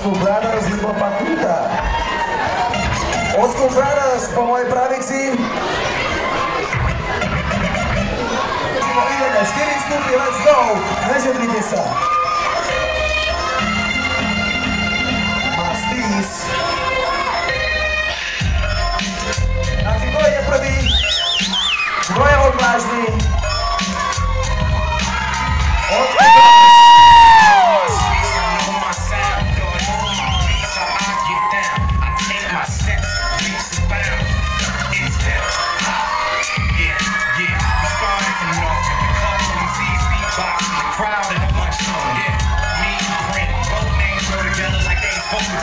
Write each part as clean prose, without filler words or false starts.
School Brothers, Libo Fakulta. Old School Brothers po mojej pravici. Ideme, 4 vstupy, let's go. Nežedrite sa. Mastis. Takže kto ide prvý? Kto je odvážny? Old School Brothers.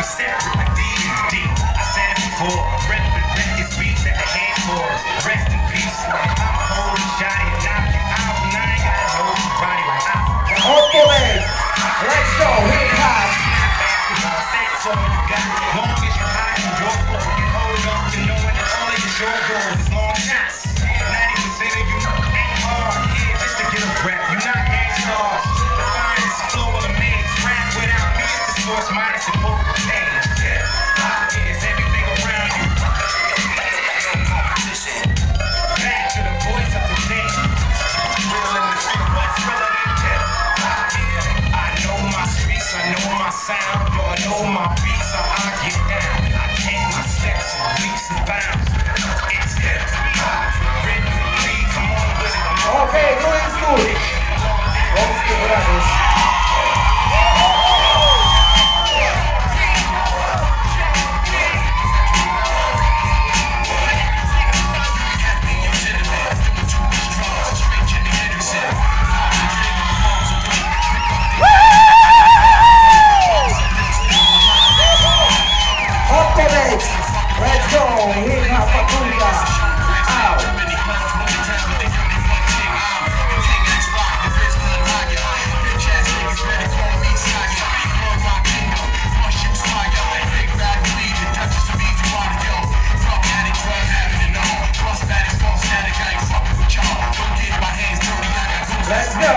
Separate like D&D. I said it before, represent this beats at the headquarters. Rest in peace, like I'm holding shotty and knock you out, and I ain't gotta hold your body like I'm. Okay, let's go, hip hop. Basketball, that's all you got. Long as you're high in your flow, and hold up to knowing that all of your short goals is long shots. 90% of you ain't hard here just to get a rep. You're not gangsters. The finest flow of the main rap without me is the source minus the poor. Sound, Lord, know my beats, so I get down. I take my steps in leaps and bounds. It's hip hop, rhythmically, come on with it. Okay, going school. Old School Brothers. Let's go, hip hop Fakulta. Ow. Let's go.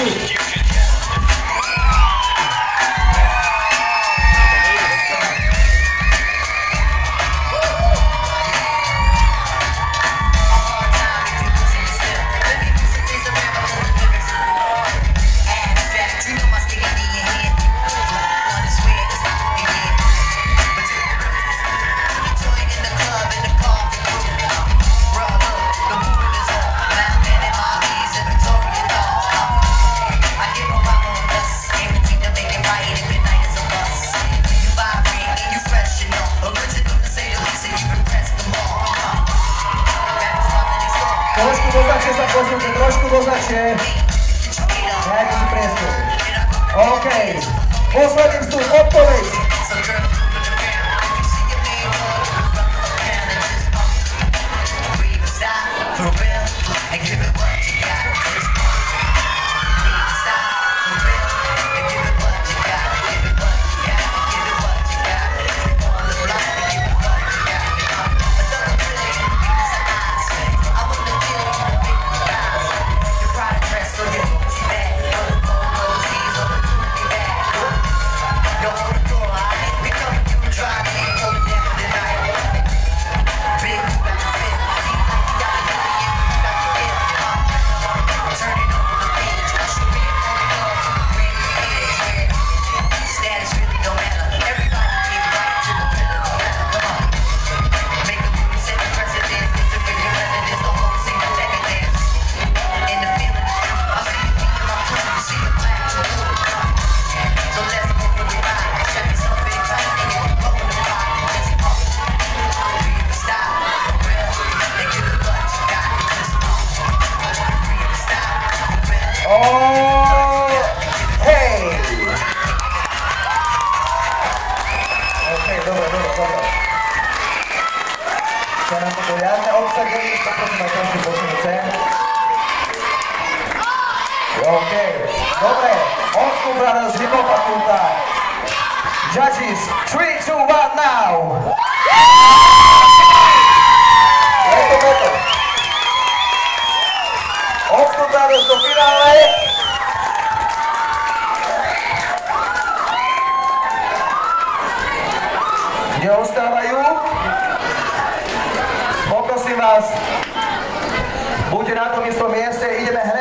Yeah. sa posunúte trošku dozadšie. Dajte si priestor. OK. Posledný vstup, odpoveď. Judges, 3, 2, 1, now! Leto. Oxford Brothers do finále. Kde ostávajú? Poprosím vás, buďte na tom istom mieste, ideme